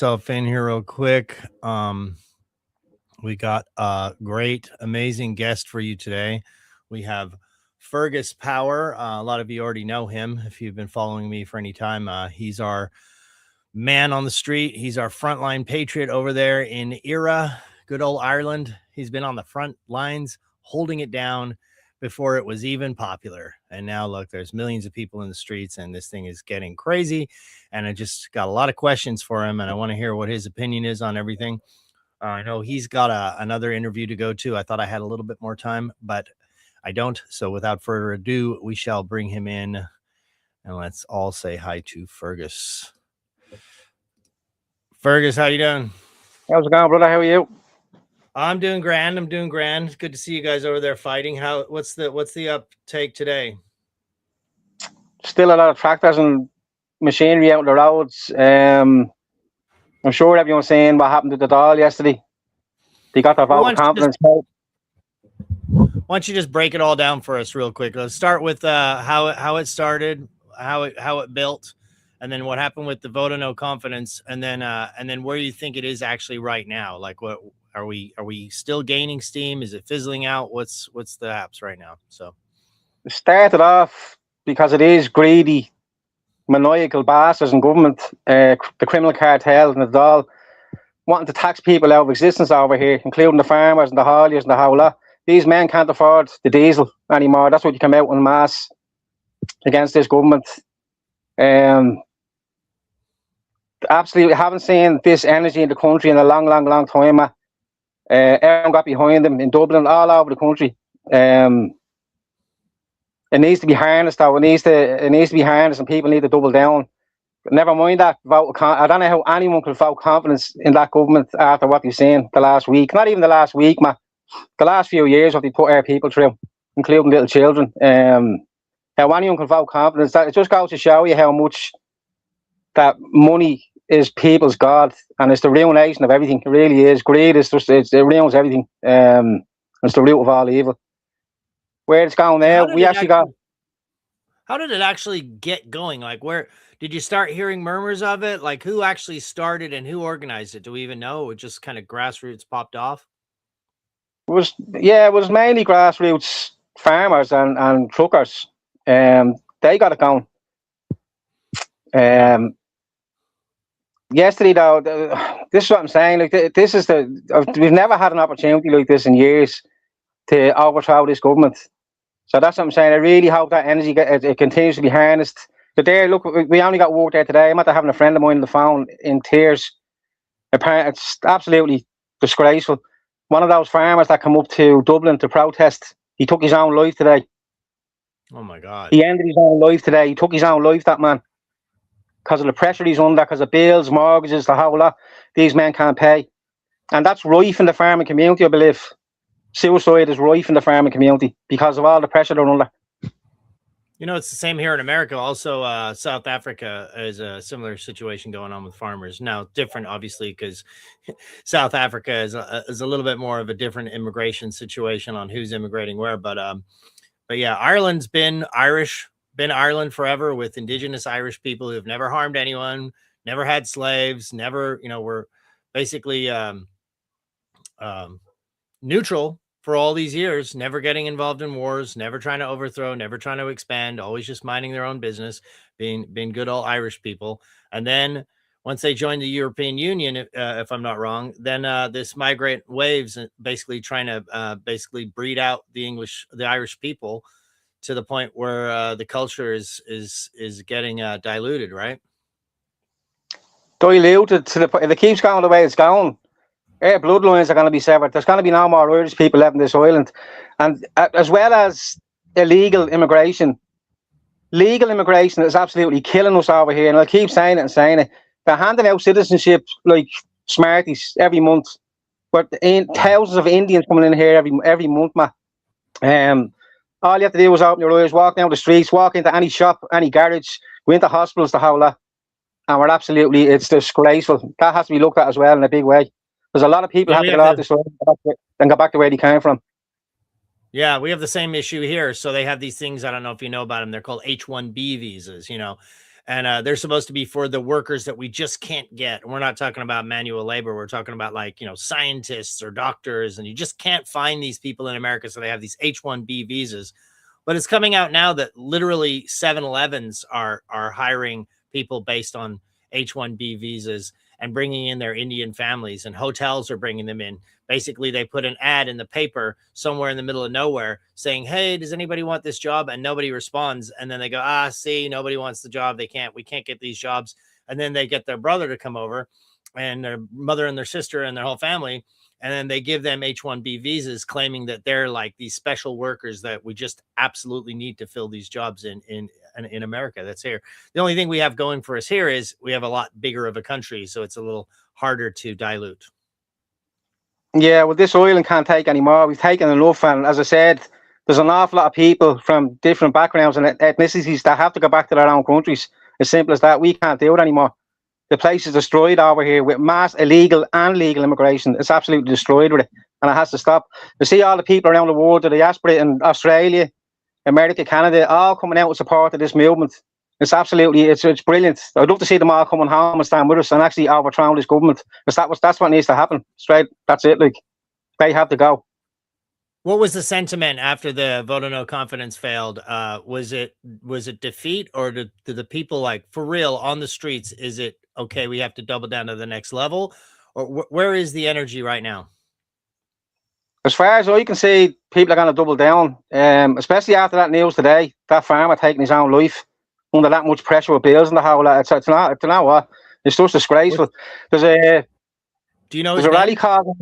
stuff in here real quick. We got a great, amazing guest for you today. We have Fergus Power. A lot of you already know him if you've been following me for any time. He's our man on the street. He's our frontline patriot over there in Era, good old Ireland. He's been on the front lines holding it down before it was even popular. And now look, there's millions of people in the streets and this thing is getting crazy. And I just got a lot of questions for him and I want to hear what his opinion is on everything. I know he's got another interview to go to. I thought I had a little bit more time, but I don't. So without further ado, we shall bring him in and let's all say hi to Fergus. Fergus, how you doing? How's it going, brother? How are you? I'm doing grand. It's good to see you guys over there fighting. What's the uptake today? Still a lot of tractors and machinery out on the roads. I'm sure everyone's saying what happened to the Dáil yesterday. They got their vote of confidence. Why don't you just break it all down for us real quick? Let's start with how it started, how it built, and then what happened with the vote of no confidence, and then where you think it is actually right now. Like, what are we still gaining steam? Is it fizzling out? What's the apps right now? So it started off because it is greedy, maniacal bastards in government, the criminal cartel and the Dáil wanting to tax people out of existence over here, including the farmers and the hauliers and the whole lot. These men can't afford the diesel anymore. That's what you come out en masse against this government. Absolutely haven't seen this energy in the country in a long time. Everyone got behind them in Dublin, all over the country. It needs to be harnessed, though. It needs to be harnessed, and people need to double down. But never mind that vote. I don't know how anyone could vote confidence in that government after what you've seen the last week. Not even the last week, man. The last few years, what they put our people through, including little children. How anyone can vote confidence. That it just goes to show you how much that money is people's god, and it's the ruination of everything. It really is. Greed is just it ruins everything. It's the root of all evil. Where it's going now, how did it actually get going? Like, where did you start hearing murmurs of it? Like, who actually started and who organized it? Do we even know? It just kind of grassroots popped off. It was mainly grassroots farmers and truckers. They got it going. Yesterday, though, this is what I'm saying. Like, we've never had an opportunity like this in years to overthrow this government. So that's what I'm saying. I really hope that energy it continues to be harnessed. But there, look, we only got work there today. I'm after having a friend of mine on the phone in tears. Apparently, it's absolutely disgraceful. One of those farmers that come up to Dublin to protest, he took his own life today. Oh my God! He ended his own life today. He took his own life, that man, because of the pressure he's under, because of bills, mortgages, the whole lot. These men can't pay, and that's rife in the farming community, I believe. Suicide is rife in the farming community because of all the pressure they're under. You know, it's the same here in America. Also, South Africa is a similar situation going on with farmers. Now, different, obviously, because South Africa is a little bit more of a different immigration situation on who's immigrating where. But yeah, Ireland's been Ireland forever, with indigenous Irish people who have never harmed anyone, never had slaves, never, were basically neutral for all these years, never getting involved in wars, never trying to overthrow, never trying to expand, always just minding their own business, being good old Irish people. And then once they joined the European Union, if I'm not wrong, then this migrant waves basically trying to basically breed out the Irish people to the point where the culture is getting diluted, right? Diluted to the point. If it keeps going the way it's going, our bloodlines are going to be severed. There's going to be no more Irish people left in this island. And as well as illegal immigration, legal immigration is absolutely killing us over here. And I'll keep saying it. They're handing out citizenship like Smarties every month. But thousands of Indians coming in here every month, man. All you have to do is open your eyes, walk down the streets, walk into any shop, any garage, go into hospitals, the whole lot. And it's disgraceful. That has to be looked at as well in a big way. There's a lot of people have to get out this way and go back to where they came from. Yeah, we have the same issue here. So they have these things, I don't know if you know about them, they're called H-1B visas, And they're supposed to be for the workers that we just can't get. And we're not talking about manual labor. We're talking about, like, scientists or doctors, and you just can't find these people in America. So they have these H-1B visas. But it's coming out now that literally 7-Elevens are hiring people based on H-1B visas and bringing in their Indian families, and hotels are bringing them in. Basically, they put an ad in the paper somewhere in the middle of nowhere saying, "Hey, does anybody want this job?" And nobody responds. And then they go, see, nobody wants the job. We can't get these jobs. And then they get their brother to come over, and their mother and their sister and their whole family. And then they give them H-1B visas, claiming that they're like these special workers that we just absolutely need to fill these jobs in America that's here. The only thing we have going for us here is we have a lot bigger of a country, so it's a little harder to dilute. Yeah, well, this oil can't take anymore. We've taken enough, and as I said, there's an awful lot of people from different backgrounds and ethnicities that have to go back to their own countries. As simple as that. We can't do it anymore. The place is destroyed over here with mass illegal and legal immigration. It's absolutely destroyed with it, and it has to stop. You see all the people around the world, the diaspora in Australia, America, Canada, all coming out in support of this movement. It's brilliant. I'd love to see them all coming home and stand with us and actually overthrow this government, because that's what needs to happen. Straight, that's it. Like, they have to go. What was the sentiment after the vote of no confidence failed? Was it defeat, or did the people, like, for real on the streets? Is it okay? We have to double down to the next level, or where is the energy right now? As far as I can see, people are going to double down, especially after that news today. That farmer taking his own life under that much pressure with bills and the whole lot. It's not. You know what? It's just disgraceful. Do you know there's a rally called?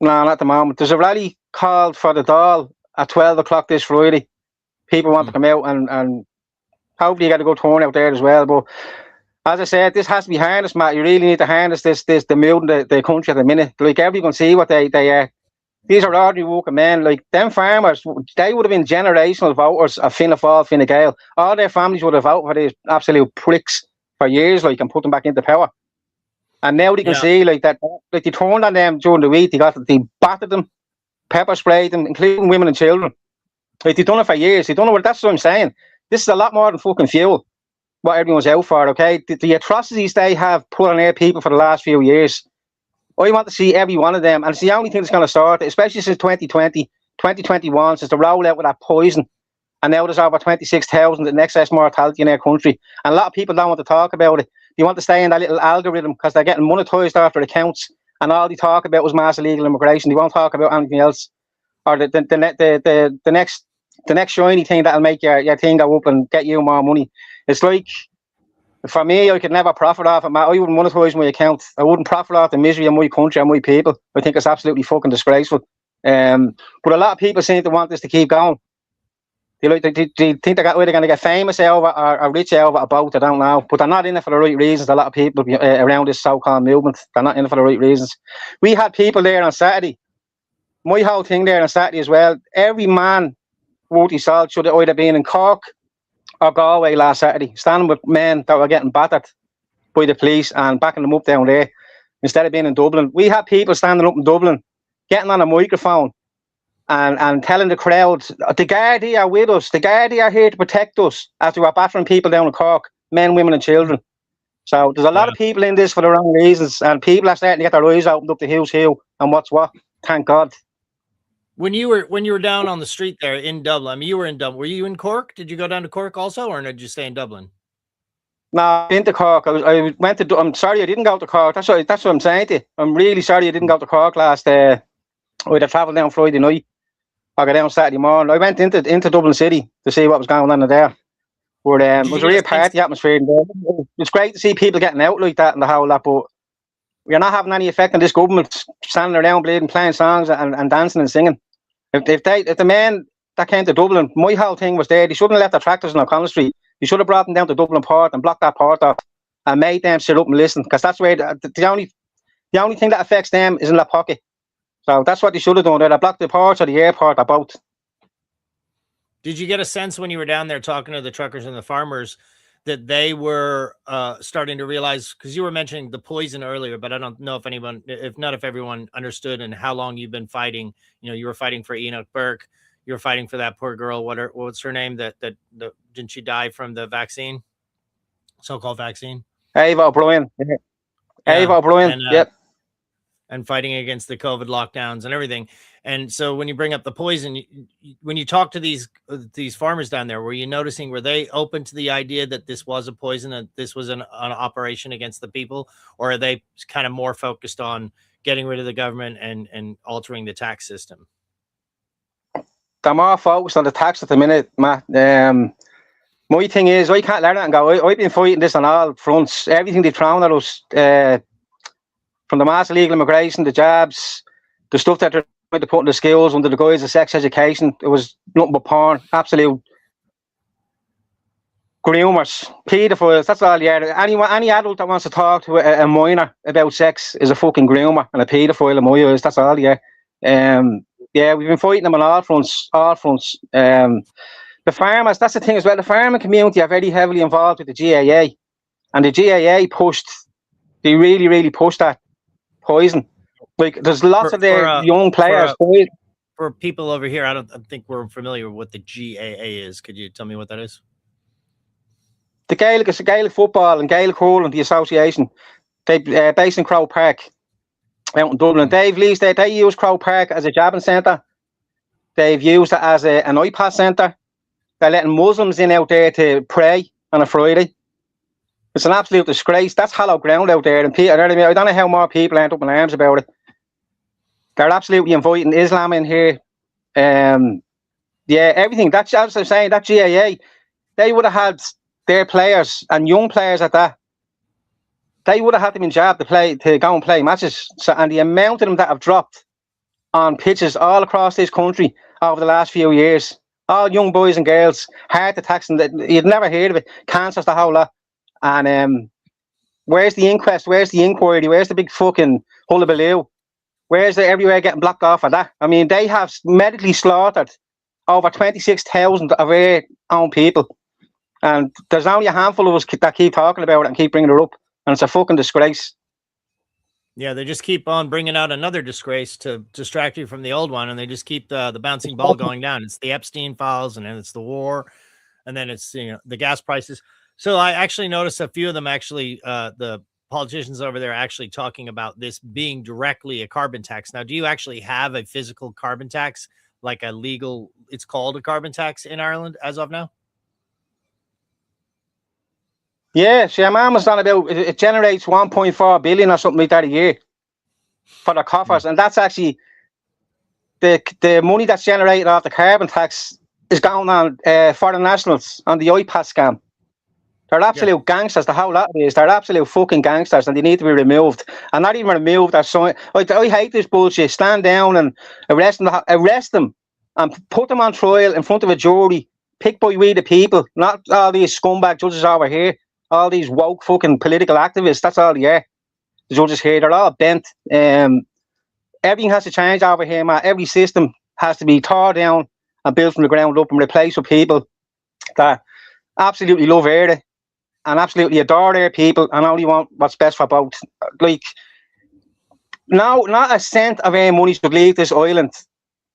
No, not at the moment. There's a rally called for the Dáil at 12 o'clock this Friday. People want to come out, and hopefully you get a good turnout there as well. But as I said, this has to be harnessed, Matt. You really need to harness the mood in the country at the minute. Like, everyone see what they are. These are ordinary working men. Like, them farmers, they would have been generational voters of Fianna Fáil, Fine Gael. All their families would have voted for these absolute pricks for years, like, and put them back into power. And now they can see, like, that, like, they turned on them during the week. They battered them, pepper sprayed them, including women and children. Like, they've done it for years. They don't know what. That's what I'm saying. This is a lot more than fucking fuel, what everyone's out for, okay? The atrocities they have put on their people for the last few years, I want to see every one of them. And it's the only thing that's going to start, especially since 2020, 2021, since the rollout with that poison. And now there's over 26,000 in excess mortality in our country. And a lot of people don't want to talk about it. They want to stay in that little algorithm because they're getting monetized after accounts. And all they talk about was mass illegal immigration. They won't talk about anything else. Or the next shiny thing that'll make your thing go up and get you more money. It's like, for me, I could never profit off it, Matt. I wouldn't monetize my account. I wouldn't profit off the misery of my country and my people. I think it's absolutely fucking disgraceful. But a lot of people seem to want this to keep going. They think they're going to get famous over or rich over a boat. I don't know. But they're not in it for the right reasons. A lot of people around this so-called movement, they're not in it for the right reasons. We had people there on Saturday. My whole thing there on Saturday as well. Every man worth his salt should have either been in Cork or Galway last Saturday, standing with men that were getting battered by the police and backing them up down there, instead of being in Dublin. We had people standing up in Dublin, getting on a microphone and telling the crowd, the Gardaí are with us, the Gardaí are here to protect us, as they were battering people down in Cork, men, women and children. So there's a lot of people in this for the wrong reasons, and people are starting to get their eyes opened up to who's who and what's what. Thank God. When you were down on the street there in Dublin, I mean, you were in Dublin. Were you in Cork? Did you go down to Cork also, or did you stay in Dublin? No, into Cork. I went to. I'm sorry, I didn't go to Cork. That's what I'm saying to you. I'm really sorry I didn't go to Cork last. I'd have travelled down Friday night. I got down Saturday morning. I went into Dublin City to see what was going on in there. But it was a real party atmosphere in there. It's great to see people getting out like that and the whole lot. But we're not having any effect on this government standing around bleeding, playing songs and dancing and singing. If the men that came to Dublin, my whole thing was there. They shouldn't have left their tractors in O'Connell Street. They should have brought them down to Dublin Port and blocked that port off and made them sit up and listen, because that's where the only thing that affects them is in their pocket. So that's what they should have done. They'd have blocked the ports or the airport or both. Did you get a sense when you were down there talking to the truckers and the farmers that they were starting to realize, because you were mentioning the poison earlier, but I don't know if everyone understood and how long you've been fighting. You know, you were fighting for Enoch Burke. You were fighting for that poor girl. What's her name? That didn't she die from the vaccine? so-called vaccine. Ava O'Brien. Yeah. Ava Yeah, O'Brien. Yep. and fighting against the COVID lockdowns and everything. And so when you bring up the poison, when you talk to these farmers down there, were you noticing, were they open to the idea that this was a poison, that this was an operation against the people, or are they kind of more focused on getting rid of the government and altering the tax system? They're more focused on the tax at the minute, Matt. My thing is, I can't let it and go. I've been fighting this on all fronts. Everything they've thrown at us, from the mass illegal immigration, the jobs, the stuff that they're trying to put in the schools under the guise of sex education. It was nothing but porn. Absolute groomers, paedophiles. That's all. Yeah, any adult that wants to talk to a minor about sex is a fucking groomer and a paedophile in my eyes. That's all. Yeah. Yeah, we've been fighting them on all fronts. All fronts. The farmers, that's the thing as well. The farming community are very heavily involved with the GAA, and the GAA they really pushed that poison. Like, there's lots of their young players. For people over here, I think we're familiar with what the GAA is. Could you tell me what that is? The Gaelic is the Gaelic football and Gaelic hurling, the association. They based in Crow Park, out in Dublin. They've leased they use Crow Park as a jabbing centre. They've used it as an iPad centre. They're letting Muslims in out there to pray on a Friday. It's an absolute disgrace. That's hollow ground out there. And Peter, I don't know how more people end up in arms about it. They're absolutely inviting Islam in here. Yeah, everything. That's as I'm saying. That GAA, they would have had their players and young players at that. They would have had them in job to go and play matches. So, and the amount of them that have dropped on pitches all across this country over the last few years. All young boys and girls, heart attacks, and you'd never heard of it. Cancers, the whole lot. And where's the inquest? Where's the inquiry? Where's the big fucking hullabaloo? Where's the everywhere getting blocked off of that? I mean, they have medically slaughtered over 26,000 of our own people. And there's only a handful of us that keep talking about it and keep bringing it up. And it's a fucking disgrace. Yeah, they just keep on bringing out another disgrace to distract you from the old one, and they just keep the bouncing ball going down. It's the Epstein files, and then it's the war, and then it's the gas prices. So I actually noticed a few of them the politicians over there actually talking about this being directly a carbon tax. Now, do you actually have a physical carbon tax, like a legal? It's called a carbon tax in Ireland as of now. Yeah, see, mum was on about it generates 1.4 billion or something like that a year for the coffers, and that's actually the money that's generated off the carbon tax is going on foreign nationals on the iPad scam. They're absolute gangsters. The whole lot of these, they're absolute fucking gangsters, and they need to be removed. And not even removed. I hate this bullshit. Stand down and arrest them, and put them on trial in front of a jury, picked by we the people, not all these scumbag judges over here. All these woke fucking political activists, that's all, yeah. The judges here, they're all bent. Everything has to change over here, Matt. Every system has to be torn down and built from the ground up and replaced with people that absolutely love Eire and absolutely adore their people and only want what's best for both. Like, no, not a cent of our money should leave this island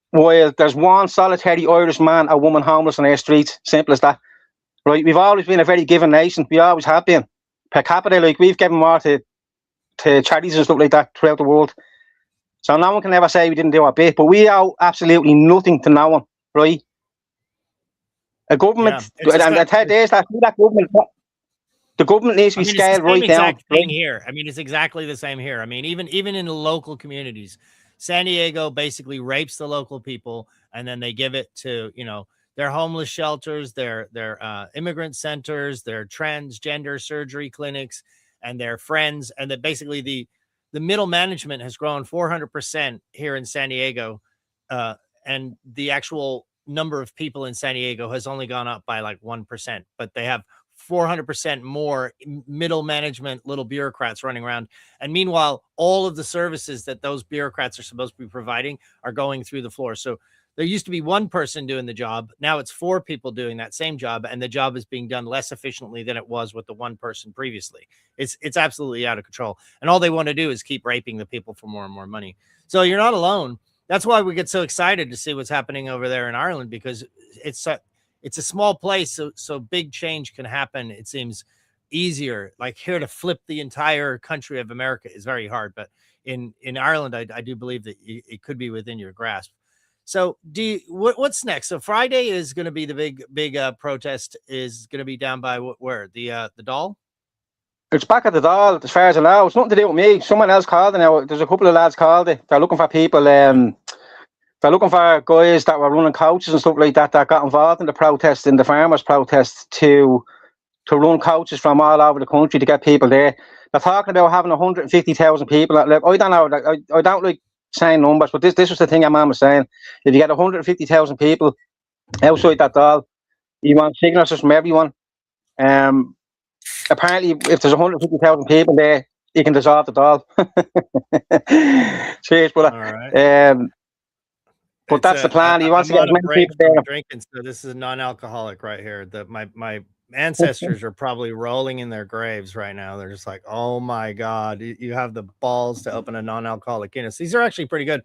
while there's one solitary Irish man or woman homeless on our streets. Simple as that. Right, we've always been a very giving nation. We always have been. Per capita, like, we've given more to charities and stuff like that throughout the world. So no one can ever say we didn't do our bit, but we owe absolutely nothing to no one, right? A government, that government. The government needs to be scaled right down. Thing here. I mean, it's exactly the same here. I mean, even in the local communities, San Diego basically rapes the local people, and then they give it to their homeless shelters, their immigrant centers, their transgender surgery clinics, and their friends. And that basically the middle management has grown 400% here in San Diego. And the actual number of people in San Diego has only gone up by like 1%, but they have 400% more middle management, little bureaucrats running around. And meanwhile, all of the services that those bureaucrats are supposed to be providing are going through the floor. So there used to be one person doing the job. Now it's 4 people doing that same job, and the job is being done less efficiently than it was with the one person previously. It's absolutely out of control. And all they want to do is keep raping the people for more and more money. So you're not alone. That's why we get so excited to see what's happening over there in Ireland, because it's a small place, so big change can happen, it seems, easier. Like here to flip the entire country of America is very hard, but in Ireland, I do believe that it could be within your grasp. So what's next? So Friday is going to be the big protest is going to be down by where the Dáil. It's back at the Dáil, as far as I know. It's nothing to do with me. Someone else called it now. There's a couple of lads called it. They're looking for people. They're looking for guys that were running coaches and stuff like that got involved in the protest, in the farmers' protest, to run coaches from all over the country to get people there. They're talking about having 150,000 people. Like, I don't know. I don't like saying numbers, but this was the thing our man was saying. If you get 150,000 people outside that Dáil, you want signatures from everyone. Apparently, if there's 150,000 people there, you can dissolve the Dáil. Cheers, brother. All right. But that's the plan. He wants to get as many people there. Drinking, so this is non-alcoholic right here. My ancestors are probably rolling in their graves right now. They're just like, oh my God, you have the balls to open a non-alcoholic Guinness. These are actually pretty good.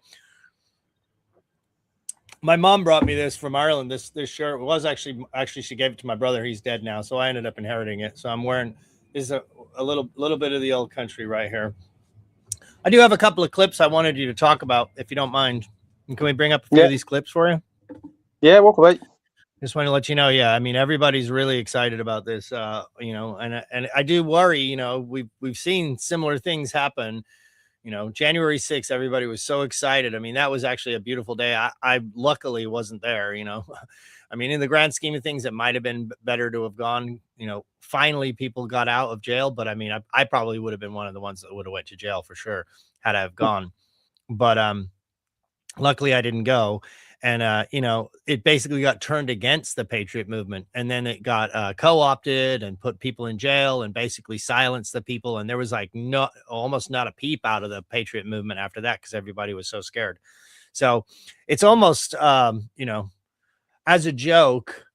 My mom brought me this from Ireland. This shirt was actually she gave it to my brother. He's dead now, so I ended up inheriting it. So I'm wearing this is a little bit of the old country right here. I do have a couple of clips I wanted you to talk about, if you don't mind. Can we bring up a few of these clips for you? Yeah, walk away. Just want to let you know. Yeah, I mean, everybody's really excited about this. And I do worry. We've seen similar things happen. January 6th, everybody was so excited. I mean, that was actually a beautiful day. I luckily wasn't there, I mean, in the grand scheme of things, it might have been better to have gone, finally people got out of jail. But I mean, I probably would have been one of the ones that would have went to jail for sure had I have gone. But luckily I didn't go. And, it basically got turned against the Patriot movement. And then it got co-opted and put people in jail and basically silenced the people. And there was like almost not a peep out of the Patriot movement after that because everybody was so scared. So it's almost, as a joke,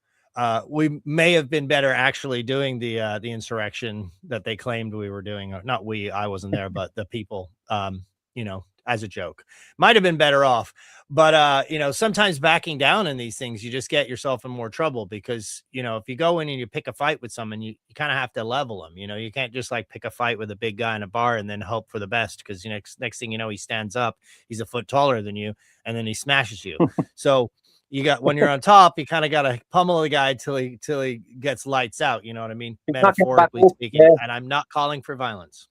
we may have been better actually doing the insurrection that they claimed we were doing. Not we, I wasn't there, but the people, as a joke. Might have been better off. But, sometimes backing down in these things, you just get yourself in more trouble because, if you go in and you pick a fight with someone, you kind of have to level them. You can't just like pick a fight with a big guy in a bar and then hope for the best because next thing you know, he stands up, he's a foot taller than you, and then he smashes you. So you got, when you're on top, you kind of got to pummel the guy till he gets lights out. You know what I mean? Metaphorically speaking. Yeah. And I'm not calling for violence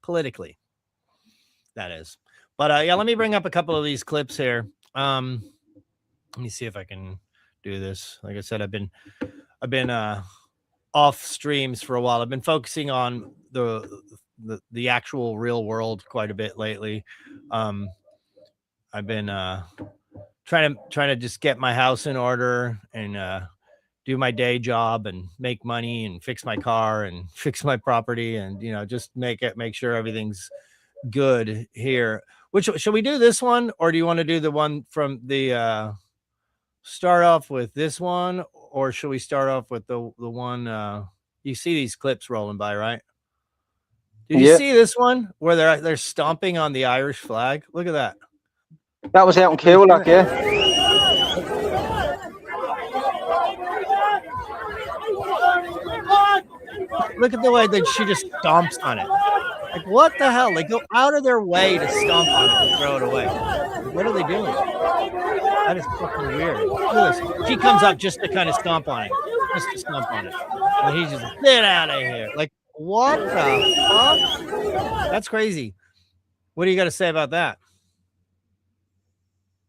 politically. That is. But yeah, let me bring up a couple of these clips here. Let me see if I can do this. Like I said, I've been off streams for a while. I've been focusing on the actual real world quite a bit lately. I've been trying to just get my house in order and do my day job and make money and fix my car and fix my property and just make sure everything's good here. Which should we do this one, or do you want to do the one from the start off with this one, or should we start off with the one you see these clips rolling by, right? Did you see this one where they're stomping on the Irish flag? Look at that. That was out in Killock, yeah. Look at the way that she just stomps on it. Like, what the hell? They go out of their way to stomp on it and throw it away. Like, what are they doing? That is fucking weird. Look at this. She comes up just to kind of stomp on it. Just to stomp on it. And he's just, get out of here. Like, what the fuck? That's crazy. What do you got to say about that?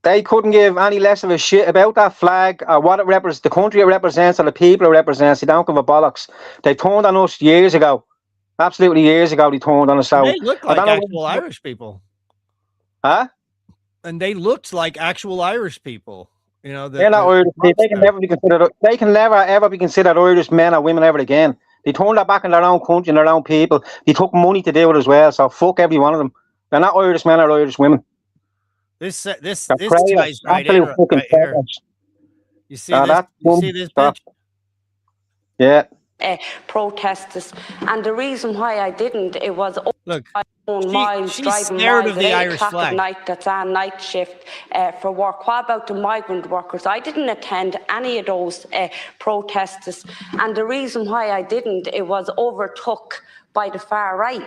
They couldn't give any less of a shit about that flag or what it represents, the country it represents, or the people it represents. They don't give a bollocks. They turned on us years ago. Absolutely years ago, they turned on us. So they look like actual Irish people. Huh? And they looked like actual Irish people. They're not Irish people. They can never be considered. They can never ever be considered Irish men or women ever again. They turned that back in their own country and their own people. They took money to do it as well. So fuck every one of them. They're not Irish men or Irish women. This guy's right here. You see this? You see this bitch? Yeah. protesters. And the reason why I didn't, it was Look, miles, she's driving scared miles of the at 8 Irish o'clock flag. at night, that's on night shift for work. What about the migrant workers? I didn't attend any of those protesters. And the reason why I didn't, it was overtook by the far right.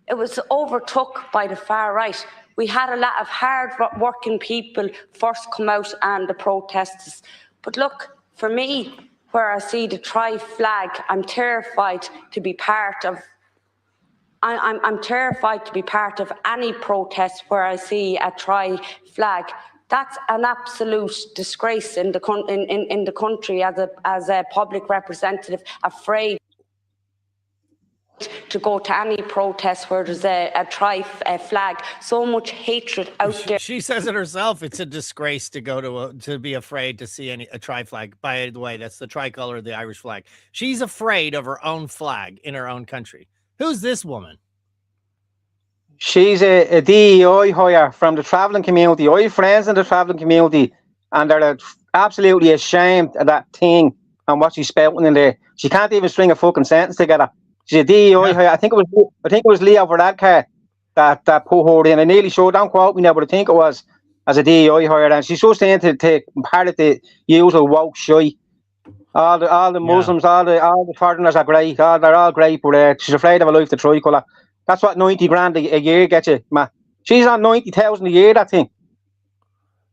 It was overtook by the far right. We had a lot of hard-working people first come out and the protesters. But look, for me, where I see the tri-flag, I'm terrified to be part of. I'm terrified to be part of any protest where I see a tri-flag. That's an absolute disgrace in the country as a public representative, afraid to go to any protest where there's a tri-flag. So much hatred out there. She says it herself. It's a disgrace to go to be afraid to see a tri-flag. By the way, that's the tricolor of the Irish flag. She's afraid of her own flag in her own country. Who's this woman? She's a DEI hire from the travelling community. I have friends in the travelling community, and they're absolutely ashamed of that thing and what she's spouting in there. She can't even string a fucking sentence together. She's a DEI hire. I think it was Leo Varadkar that put her in. I nearly sure, don't quote me now, but I think it was as a DEI hire, and she's just into part of the usual woke shy. All the Muslims, all the foreigners are great. They're all great, but she's afraid of a life to tricolour. That's what 90 grand a year gets you, Matt. She's on 90,000 a year, that thing.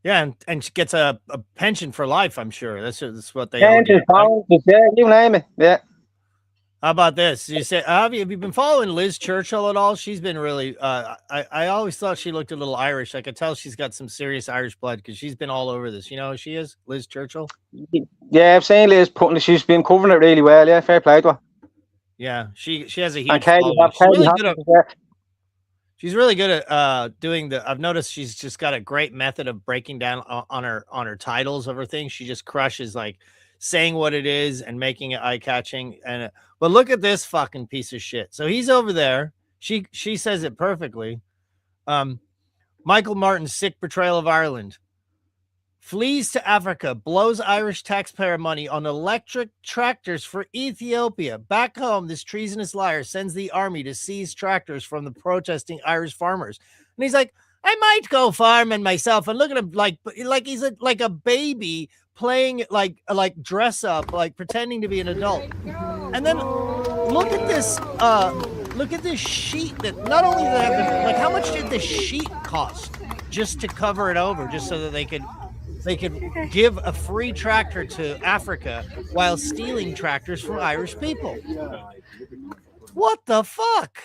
Yeah, and she gets a pension for life, I'm sure. That's what they pension, yeah, you name it. Yeah. How about this? You say, have you been following Liz Churchill at all? She's been really. I always thought she looked a little Irish. I could tell she's got some serious Irish blood because she's been all over this. You know who she is? Liz Churchill. Yeah, I've seen Liz putting. She's been covering it really well. Yeah, fair play to her. Yeah, she has a huge. She's really good at doing the. I've noticed she's just got a great method of breaking down on her titles of her things. She just crushes like saying what it is and making it eye-catching. And but look at this fucking piece of shit. So he's over there. She says it perfectly. Michael Martin's sick portrayal of Ireland. Flees to Africa, blows Irish taxpayer money on electric tractors for Ethiopia. Back home, this treasonous liar sends the army to seize tractors from the protesting Irish farmers. And he's like, I might go farming myself. And look at him like he's like a baby playing like dress up, like pretending to be an adult. And then look at this sheet that not only did they have like how much did the sheet cost just to cover it over, just so that they could give a free tractor to Africa while stealing tractors from Irish people. What the fuck?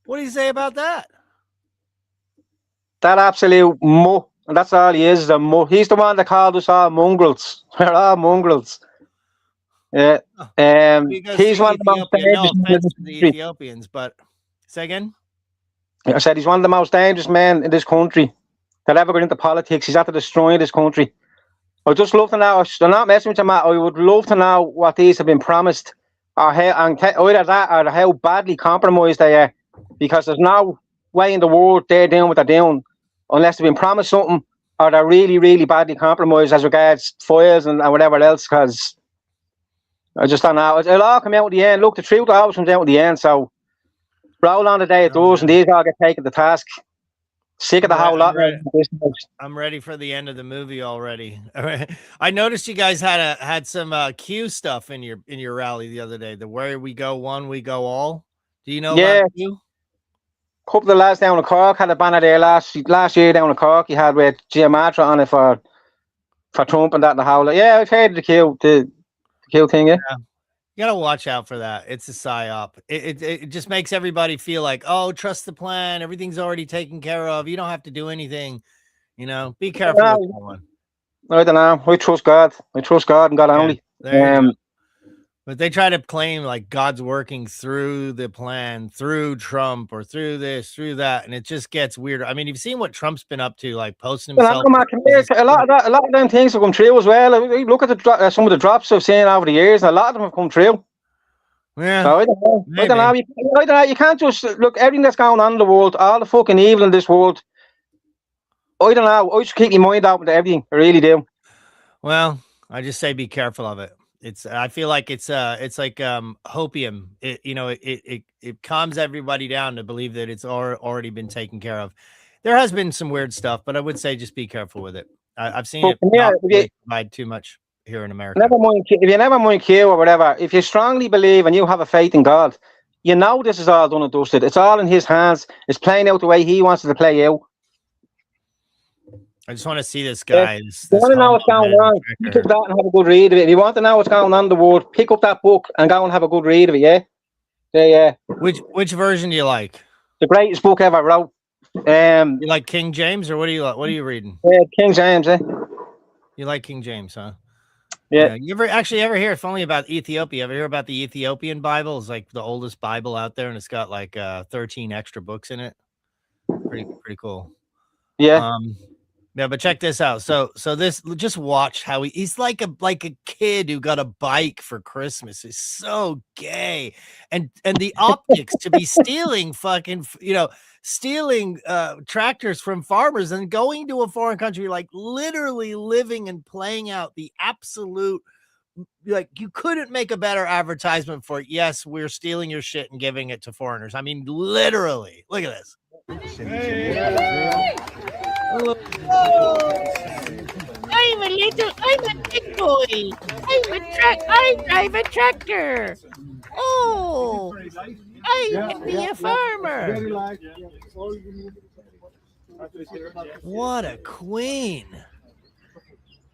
What do you say about that? That absolute mutt. And that's all he is a mutt. He's the one that called us all mongrels. We're all mongrels. Yeah. He's one of the most dangerous to the Ethiopians, but say again? I said he's one of the most dangerous men in this country that ever got into politics. He's after destroying this country. I'd just love to know. I'm not messing with you, Matt. I would love to know what these have been promised, or either that or how badly compromised they are. Because there's no way in the world they're doing what they're doing unless they've been promised something, or they're really, really badly compromised as regards files and whatever else. Because I just don't know. It'll all come out at the end. Look, the truth always comes out at the end. So roll on the day it does, and these all get taken to task. Sick of the whole lot. I'm ready for the end of the movie already. I noticed you guys had some Q stuff in your rally the other day. The where we go one, we go all. Do you know about Q? A couple of lads down in Cork had a banner there last year down in Cork. He had with Giamatra on it for Trump and that and the whole. Yeah, I've heard the Q thing. Yeah. You gotta watch out for that. It's a psyop. It just makes everybody feel like, oh, trust the plan. Everything's already taken care of. You don't have to do anything. You know, be careful with that one. I don't know. I trust God. And God only. But they try to claim like God's working through the plan, through Trump, or through this, through that, and it just gets weirder. I mean, you've seen what Trump's been up to, like posting himself. A lot of them things have come true as well. Look at some of the drops I've seen over the years, and a lot of them have come true. Yeah, so I don't know. You can't just look everything that's going on in the world, all the fucking evil in this world. I don't know. I just keep my mind open to everything. I really do. Well, I just say be careful of it. It's I feel like it's like hopium. It calms everybody down to believe that it's already been taken care of. There has been some weird stuff, but I would say just be careful with it. I've seen But it not really provide too much here in America. never mind if you never mind Q or whatever. If you strongly believe and you have a faith in God, you know this is all done and dusted. It's all in His hands. It's playing out the way He wants it to play out. I just want to see this guy. If you want to know what's going on, pick up that and have a good read of it. If you want to know what's going on in the world, pick up that book and go and have a good read of it. Yeah. Which version do you like? The greatest book ever wrote. You like King James, or what do you like? What are you reading? King James. You like King James, huh? Yeah. You ever hear? If only about Ethiopia. Ever hear about the Ethiopian Bible? It's like the oldest Bible out there, and it's got like 13 extra books in it. Pretty cool. Yeah. Yeah, but check this out. So this, just watch how he's like a kid who got a bike for Christmas. Is so gay, and the optics to be stealing stealing tractors from farmers and going to a foreign country, like literally living and playing out the absolute, like, you couldn't make a better advertisement for it. Yes, we're stealing your shit and giving it to foreigners. I mean, literally. Look at this. I'm a big boy. I drive a tractor. Oh, I can be a farmer. What a queen.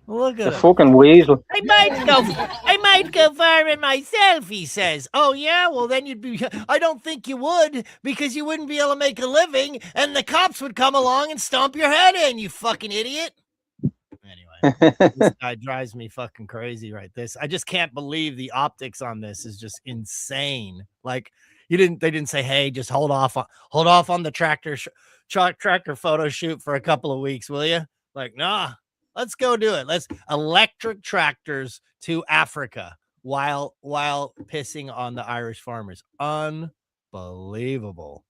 Look at the fucking weasel. I might go farming myself, he says. Oh yeah, well then you'd be. I don't think you would, because you wouldn't be able to make a living, and the cops would come along and stomp your head in. You fucking idiot. Anyway, this guy drives me fucking crazy. Right, I just can't believe the optics on this is just insane. Like they didn't say, hey, just hold off on the tractor photo shoot for a couple of weeks, will you? Like, nah. Let's go do it. Let's electric tractors to Africa while pissing on the Irish farmers. Unbelievable.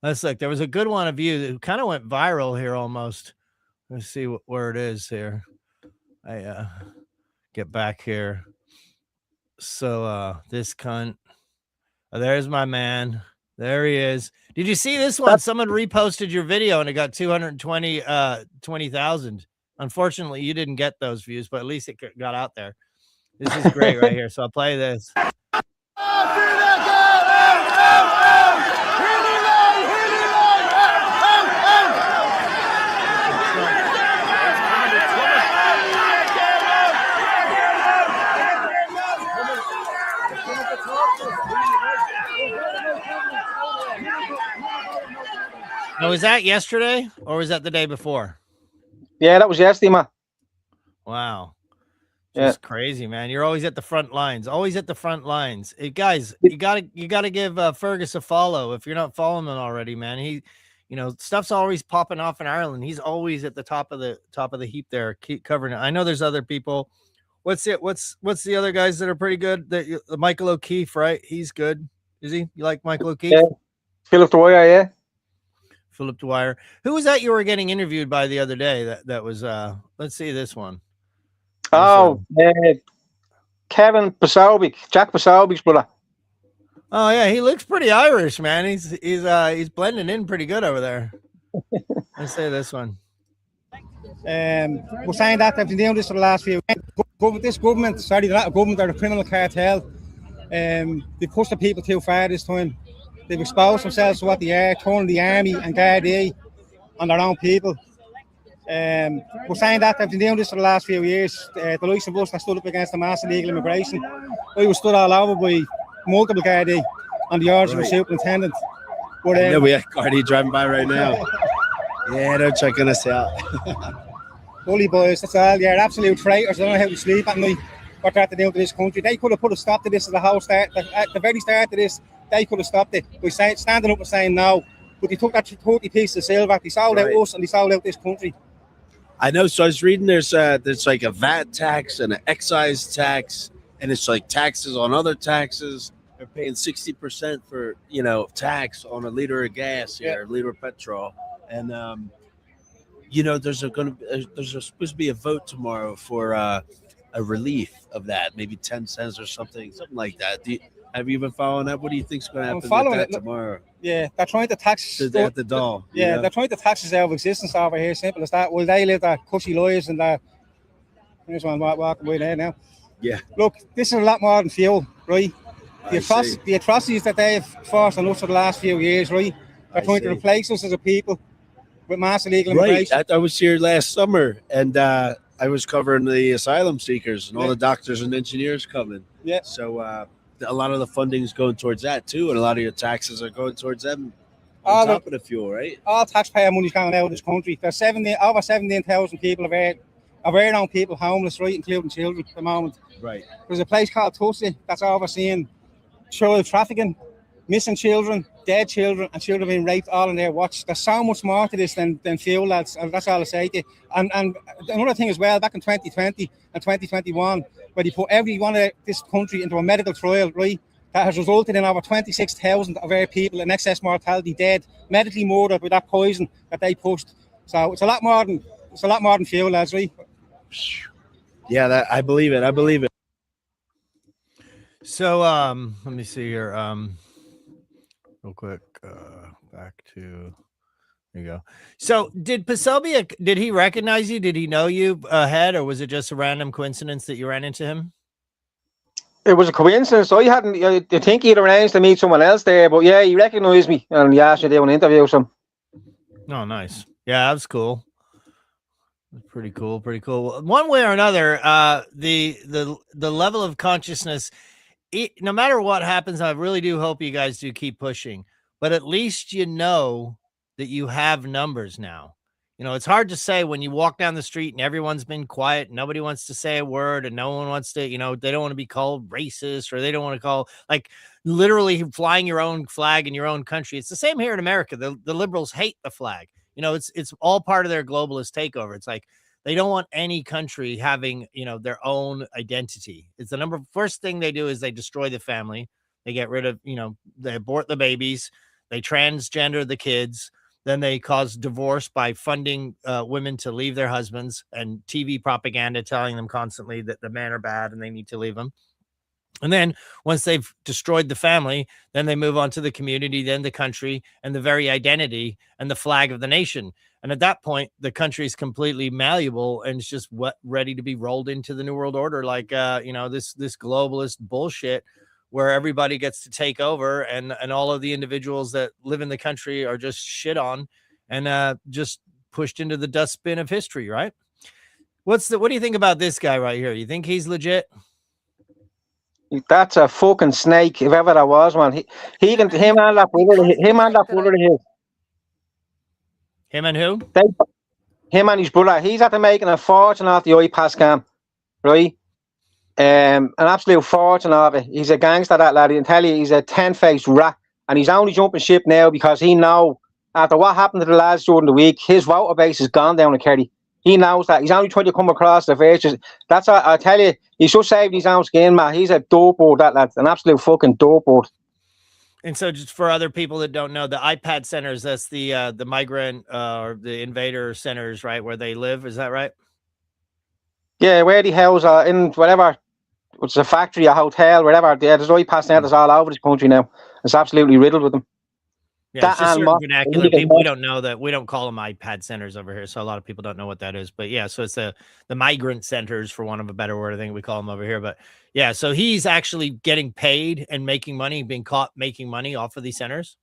Let's look. There was a good one of you that kind of went viral here almost. Let's see where it is here. I get back here. So this cunt. Oh, there's my man. There he is. Did you see this one? Someone reposted your video and it got 20,000. Unfortunately, you didn't get those views, but at least it got out there. This is great right here. So I'll play this. Now, was that yesterday or was that the day before? Yeah, that was yesterday, man. Wow. Just crazy, man. You're always at the front lines. Always at the front lines. Hey, guys, you gotta give Fergus a follow if you're not following him already, man. He, stuff's always popping off in Ireland. He's always at the top of the heap there. Keep covering it. I know there's other people. What's the other guys that are pretty good? Michael O'Keefe, right? He's good. Is he? You like Michael O'Keefe? Yeah. Philip Dwyer, yeah. Philip Dwyer. Who was that you were getting interviewed by the other day? That was let's see this one. Kevin Posobiec, Jack Posobiec's brother. Oh yeah, he looks pretty Irish, man. He's blending in pretty good over there. Let's say this one. We're saying that they've been doing this for the last few years. This government, sorry, the government are a criminal cartel. They pushed the people too far this time. They've exposed themselves to what they are, turning the army and Gardaí on their own people. We're saying that they've been doing this for the last few years. The likes of us that stood up against the mass illegal immigration, we were stood all over by multiple Gardaí on the orders of the superintendent. But, yeah, we have Gardaí driving by right now. Yeah, they're checking us out. Bully boys, that's all. You're absolute traitors. I don't know how to sleep at night. What they're doing to this country. They could have put a stop to this at the whole start. At the very start of this, they could have stopped it by standing up and saying no. But they took that 30 pieces of silver. They sold out us and they sold out this country. I know. So I was reading there's like a VAT tax and an excise tax, and it's like taxes on other taxes. They're paying 60% for tax on a liter of gas here, a liter of petrol, and there's supposed to be a vote tomorrow for a relief of that, maybe 10 cents or something like that. Have you been following that? What do you think's going to happen with that tomorrow? Yeah, they're trying to tax at the doll. Yeah, they're trying to tax us out of existence over here. Simple as that. Well, they live their cushy lives and there's one walking away there now. Yeah. Look, this is a lot more than fuel, right? The atrocities that they've forced on us for the last few years, right? They're trying to replace us as a people with mass illegal immigration. Right. I was here last summer, and I was covering the asylum seekers and all the doctors and engineers coming. Yeah. So a lot of the funding is going towards that too, and a lot of your taxes are going towards them on top of the fuel, right? All taxpayer money is going out of this country. There's over 17,000 people of our own people homeless, right, including children at the moment. Right. There's a place called Tulsi that's overseeing child trafficking, missing children, dead children, and children being raped all in their watch. There's so much more to this than fuel, lads, and that's all I say to you. And another thing as well, back in 2020 and 2021, where they put every one of this country into a medical trial, right, that has resulted in over 26,000 of our people in excess mortality dead, medically murdered with that poison that they pushed. So it's a lot more than fuel, lads, right? Yeah, I believe it. So let me see here. Real quick, back to there you go. So did Paselby, did he recognize you? Did he know you ahead, or was it just a random coincidence that you ran into him? It was a coincidence. I think he'd arranged to meet someone else there, but yeah, he recognized me and he asked me to do an interview with him. Oh, nice. Yeah, that was cool. Pretty cool. One way or another, the level of consciousness, no matter what happens, I really do hope you guys do keep pushing. But at least you know that you have numbers now. You know, it's hard to say when you walk down the street and everyone's been quiet, nobody wants to say a word, and no one wants to, they don't want to be called racist, or they don't want to call, like, literally flying your own flag in your own country. It's the same here in America. The liberals hate the flag. It's all part of their globalist takeover. It's like they don't want any country having, their own identity. It's the first thing they do is they destroy the family. They get rid of, they abort the babies, they transgender the kids. Then they cause divorce by funding women to leave their husbands, and TV propaganda telling them constantly that the men are bad and they need to leave them. And then once they've destroyed the family, then they move on to the community, then the country, and the very identity and the flag of the nation. And at that point, the country is completely malleable and it's just ready to be rolled into the New World Order, like this globalist bullshit, where everybody gets to take over, and all of the individuals that live in the country are just shit on and just pushed into the dustbin of history, right? What do you think about this guy right here? You think he's legit? That's a fucking snake, if ever there was one. Him and that brother of his. Him and who? Him and his brother. He's after making a fortune off the iPass scam, right? An absolute fortune of it. He's a gangster, that lad. I can tell you, he's a 10-faced rat, and he's only jumping ship now because he knows after what happened to the lads during the week, his voter base has gone down in Kerry. He knows that. He's only trying to come across the virtues. That's what I tell you. He's just saved his own skin, man. He's a dope-board, that lad. An absolute fucking dope-board. And so, just for other people that don't know, the IPAD centers, that's the migrant or the invader centers, right, where they live. Is that right? Yeah, where the hell's in whatever. It's a factory, a hotel, whatever. Yeah, there's iPads centers all over this country now. It's absolutely riddled with them. Yeah, it's just certain vernacular. People, we don't know that. We don't call them iPad centers over here, so a lot of people don't know what that is. But yeah, so it's the migrant centers, for want of a better word, I think we call them over here. But yeah, so he's actually getting paid and making money, being caught making money off of these centers.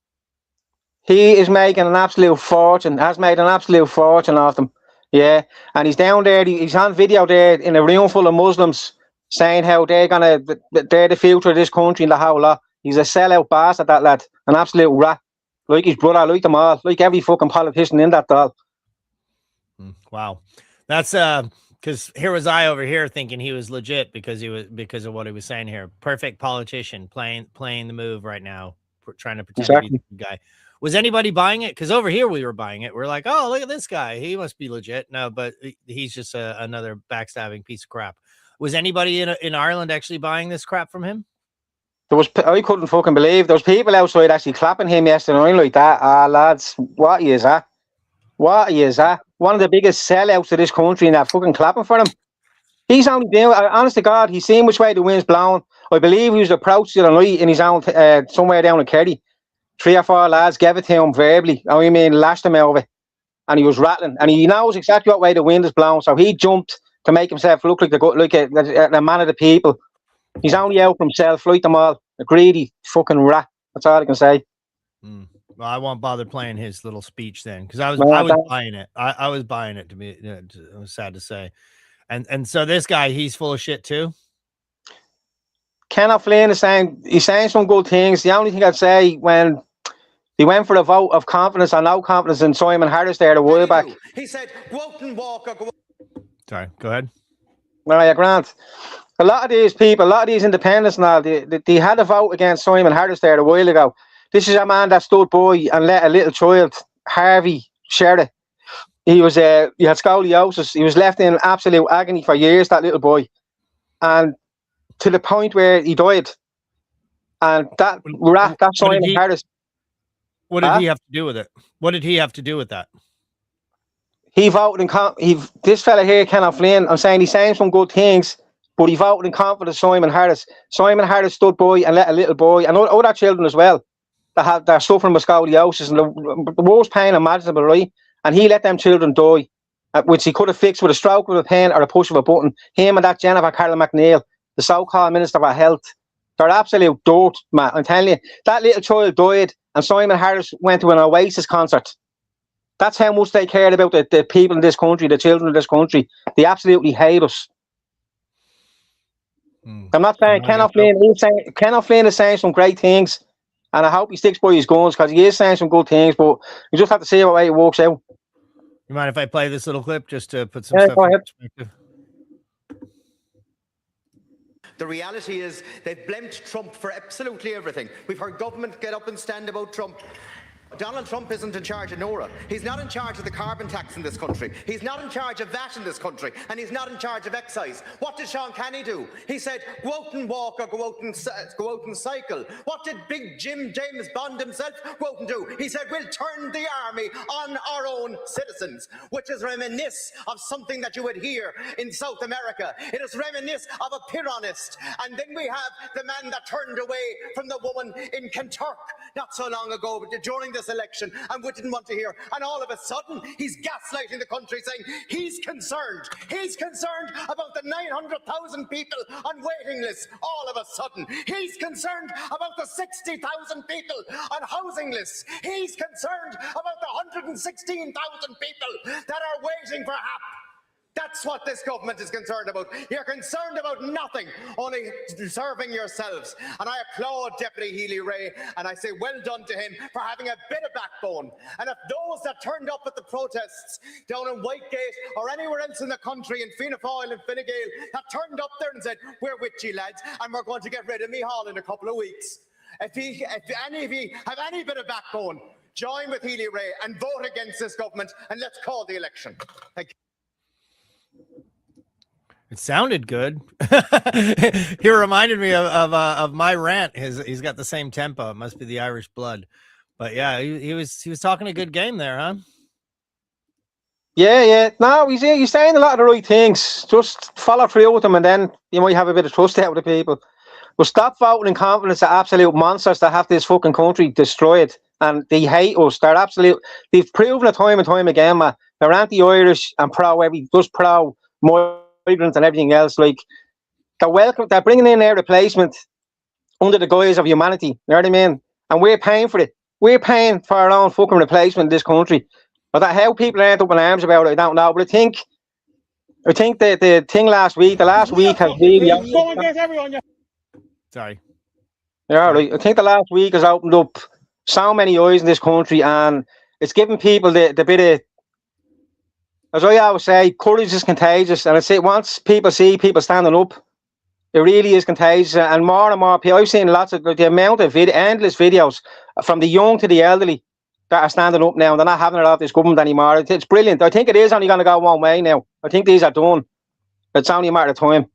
He is making an absolute fortune. Has made an absolute fortune off them. Yeah, and he's down there. He's on video there in a room full of Muslims, saying how they're the future of this country and the whole lot. He's a sellout bastard, that lad, an absolute rat. Like his brother, like them all, like every fucking politician in that doll. Wow, that's because here was I over here thinking he was legit because of what he was saying here. Perfect politician playing the move right now, trying to pretend to be the guy. Was anybody buying it? Because over here we were buying it. We're like, oh, look at this guy, he must be legit. No, but he's just another backstabbing piece of crap. Was anybody in Ireland actually buying this crap from him? I couldn't fucking believe there was people outside actually clapping him yesterday like that. Ah, lads, what he is, huh? What he is, huh? One of the biggest sellouts of this country, and they're fucking clapping for him. He's only doing, honest to God, he's seen which way the wind's blowing. I believe he was approached the other night in his own, somewhere down in Kerry. 3 or 4 lads gave it to him verbally. I mean, lashed him over. And he was rattling. And he knows exactly what way the wind is blowing. So he jumped to make himself look like a man of the people. He's only out for himself, like them all. A greedy fucking rat. That's all I can say. Well, I won't bother playing his little speech then, because I was buying it. I was buying it, to be, it was sad to say. And so this guy, he's full of shit too. Kenneth Flynn is saying, he's saying some good things. The only thing I'd say, when he went for a vote of confidence or no confidence in Simon Harris there a while back. He said, go out and walk. Sorry, go ahead. Well, yeah, Grant. A lot of these people, a lot of these independents now, they had a vote against Simon Harris there a while ago. This is a man that stood by and let a little child, Harvey Sherry. He was he had scoliosis. He was left in absolute agony for years, that little boy. And to the point where he died. And that Simon Harris. What did he have to do with it? What did he have to do with that? He voted in this fella here, Kenneth Flynn, I'm saying he's saying some good things, but he voted in confidence Simon Harris. Simon Harris stood by and let a little boy, and other children as well, they're suffering with scoliosis and the worst pain imaginable, right? And he let them children die, which he could have fixed with a stroke of a pen or a push of a button. Him and that Jennifer Carroll McNeil, the so-called Minister for Health, they're absolute dirt, man. I'm telling you, that little child died, and Simon Harris went to an Oasis concert. That's how much they cared about the people in this country, the children in this country. They absolutely hate us. I'm not saying Kenneth Flynn is saying some great things, and I hope he sticks by his guns, because he is saying some good things, but you just have to see what way it works out. You mind if I play this little clip just to put some stuff in perspective? The reality is they've blamed Trump for absolutely everything. We've heard government get up and stand about Trump. Donald Trump isn't in charge of NORA. He's not in charge of the carbon tax in this country. He's not in charge of VAT in this country. And he's not in charge of excise. What did Sean Kenny do? He said, go out and walk or go out and cycle. What did big James Bond himself go out and do? He said, we'll turn the army on our own citizens, which is reminiscent of something that you would hear in South America. It is reminiscent of a Pyrrhonist. And then we have the man that turned away from the woman in Kentucky not so long ago during this election, and we didn't want to hear. And all of a sudden, he's gaslighting the country, saying he's concerned. He's concerned about the 900,000 people on waiting lists. All of a sudden, he's concerned about the 60,000 people on housing lists. He's concerned about the 116,000 people that are waiting for HAP. That's what this government is concerned about. You're concerned about nothing, only serving yourselves. And I applaud Deputy Healy-Rae, and I say well done to him for having a bit of backbone. And if those that turned up at the protests down in Whitegate or anywhere else in the country, in Fianna Fáil and Fine Gael, that turned up there and said, we're with you lads, and we're going to get rid of Micheál in a couple of weeks. If any of you have any bit of backbone, join with Healy-Rae and vote against this government, and let's call the election. Thank you. It sounded good. He reminded me of my rant. He's got the same tempo. It must be the Irish blood. But yeah, he was talking a good game there, huh? Yeah. No, he's saying a lot of the right things. Just follow through with them, and then you might have a bit of trust out of the people. But stop voting in confidence of absolute monsters that have this fucking country destroyed, and they hate us. They're absolute. They've proven it time and time again, man. They're anti-Irish and pro migrants and everything else. Like, they're bringing in their replacement under the guise of humanity. You know what I mean? And we're paying for it. We're paying for our own fucking replacement in this country. But how people aren't up in arms about it, I don't know. But I think that the thing last week has really. Sorry. Yeah, right. I think the last week has opened up so many eyes in this country, and it's giving people the bit of, as I always say, courage is contagious. And I say, once people see people standing up, it really is contagious. And more people, I've seen lots of the amount of endless videos from the young to the elderly that are standing up now. They're not having it off this government anymore. It's brilliant. I think it is only going to go one way now. I think these are done. It's only a matter of time.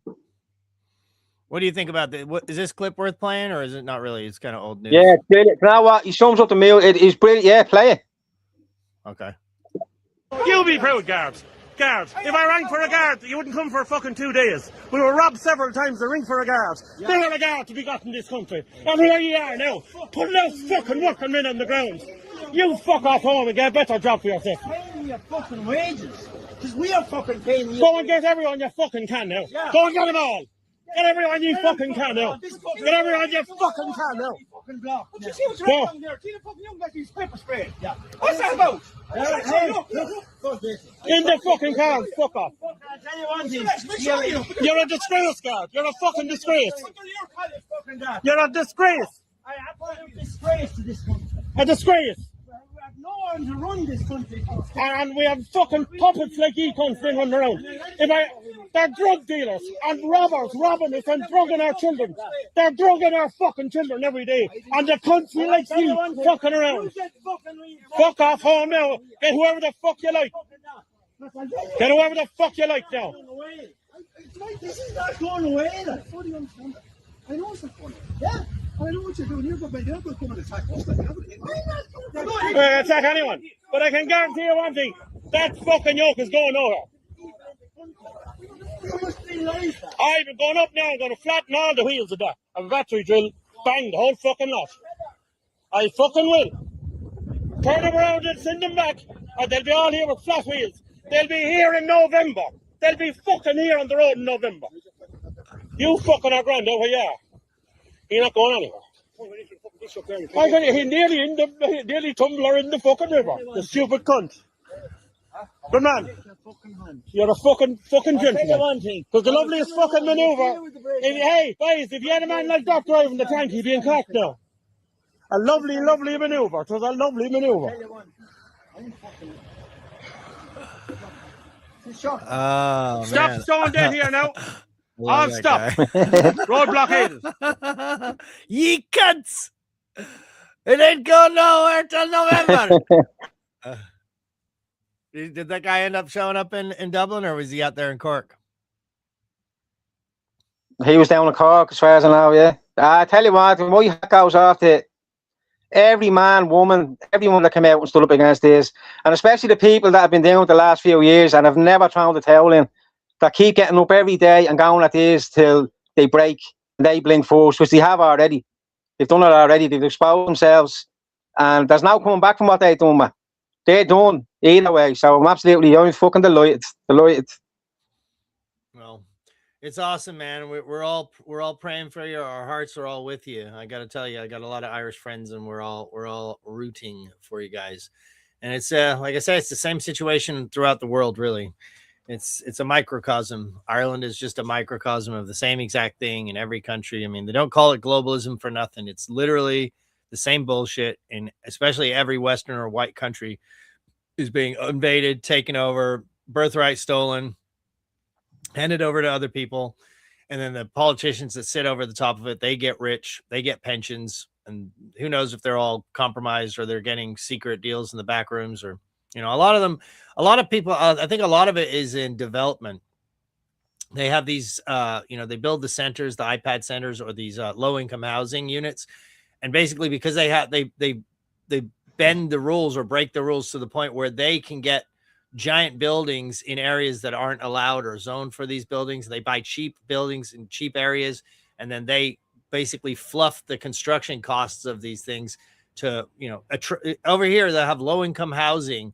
What do you think about this? Is this clip worth playing, or is it not really? It's kind of old news. Yeah, it's brilliant. You know what? He sums up the meal. It is brilliant. Yeah, play it. Okay. You'll be proud, Garbs. guard. If I rang for a guard, you wouldn't come for fucking 2 days. We were robbed several times to ring for a guard. There are a guard to be got in this country. And here you are now, putting out fucking working men on the ground. You fuck off home and get a better job for yourself. Paying your fucking wages. Because we are fucking paying you. Go and get everyone you fucking can now. Yeah. Go and get them all. Get everyone you fucking can now. Get everyone you fucking can now. Fucking block. But you see what's right down there? See the fucking young guy who's pepper spray. Yeah. What's that about? In the fucking car, fuck off. I'll tell you one thing. You're a disgrace, God. You're a fucking disgrace. You're a disgrace. I put a disgrace to this country. A disgrace. We have no one to run this country. And we have fucking puppets like you cunts been running around. They're drug dealers and robbers robbing us and drugging our children. They're drugging our fucking children every day. And the country likes you fucking around. Fuck off home now. Get whoever the fuck you like. Get whoever the fuck you like now. This is not going away. I fully understand that. I know it's not going away. Yeah. I know what you're doing. You're not going to come and attack us. I'm not going to attack anyone. But I can guarantee you one thing. That fucking yoke is going nowhere. I'm going up now. I'm going to flatten all the wheels of that. A battery drill. Bang, the whole fucking lot. I fucking will. Turn them around and send them back. Or they'll be all here with flat wheels. They'll be here in November. They'll be fucking here on the road in November. You fucking are grand over here. You're not going anywhere. I got he nearly tumbler in the fucking river. The stupid cunt. Good man. You're a fucking gentleman. Because the loveliest fucking manoeuvre. Hey, guys, if you had a man like that driving the tank, he'd be in Cork now. A lovely manoeuvre. It was a lovely manoeuvre. Oh, stop man. stone dead here now. All stop. Road blockade. Ye cunts. It ain't going nowhere till November. Did that guy end up showing up in Dublin, or was he out there in Cork? He was down in Cork, as far as I know, yeah. I tell you what, my hat goes off to every man, woman, everyone that came out and stood up against this, and especially the people that have been doing it the last few years and have never thrown the towel in, that keep getting up every day and going at this till they break, they blink force, which they have already. They've done it already. They've exposed themselves, and there's no coming back from what they've done, man. They're done either way. So I'm fucking delighted. Well, it's awesome, man. We're all praying for you. Our hearts are all with you. I got to tell you, I got a lot of Irish friends, and we're all rooting for you guys. And it's like I said, it's the same situation throughout the world, really. It's a microcosm. Ireland is just a microcosm of the same exact thing in every country. I mean, they don't call it globalism for nothing. It's literally the same bullshit in especially every Western or white country is being invaded, taken over, birthright stolen, handed over to other people. And then the politicians that sit over the top of it, they get rich, they get pensions, and who knows if they're all compromised or they're getting secret deals in the back rooms, or, you know, a lot of people, I think a lot of it is in development. They have these, they build the centers, the iPad centers, or these low-income housing units. And basically because they bend the rules or break the rules to the point where they can get giant buildings in areas that aren't allowed or zoned for these buildings. They buy cheap buildings in cheap areas, and then they basically fluff the construction costs of these things to, over here they have low-income housing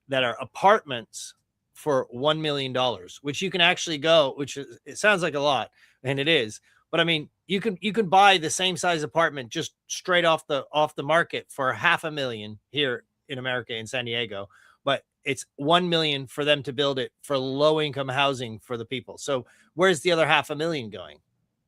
that are apartments for $1 million, which you can actually go, it sounds like a lot, and it is, but I mean, you can buy the same size apartment just straight off the market for $500,000 here in America, in San Diego, but it's $1 million for them to build it for low-income housing for the people. So where's the other $500,000 going?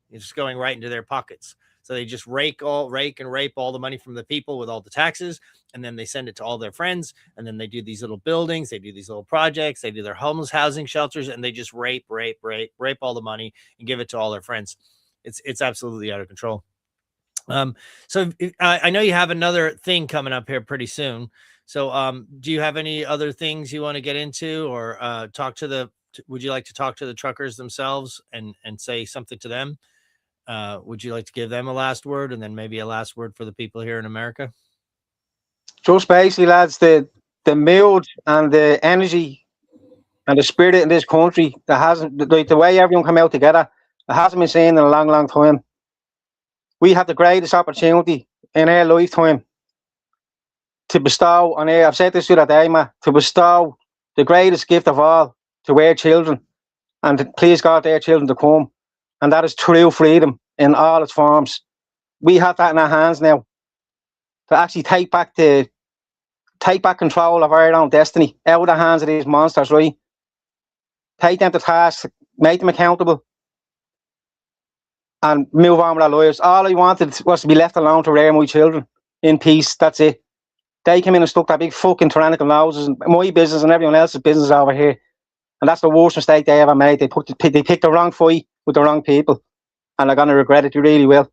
It's just going right into their pockets. So they just rake and rape all the money from the people with all the taxes, and then they send it to all their friends, and then they do these little buildings, they do these little projects, they do their homeless housing shelters, and they just rape all the money and give it to all their friends. It's absolutely out of control. So I know you have another thing coming up here pretty soon. So do you have any other things you want to get into, or would you like to talk to the truckers themselves and say something to them? Would you like to give them a last word, and then maybe a last word for the people here in America? Just basically, lads, the mood and the energy and the spirit in this country that hasn't, the way everyone come out together, it hasn't been seen in a long, long time. We have the greatest opportunity in our lifetime to bestow on our, I've said this the other day, man, to bestow the greatest gift of all to our children, and to please God, their children to come, and that is true freedom in all its forms. We have that in our hands now to actually take back control of our own destiny out of the hands of these monsters, right? Take them to task, make them accountable, and move on with our lives. All I wanted was to be left alone to rear my children in peace. That's it. They came in and stuck that big fucking tyrannical noses in my business and everyone else's business over here. And that's the worst mistake they ever made. They picked the wrong fight with the wrong people. And they're going to regret it. You really will.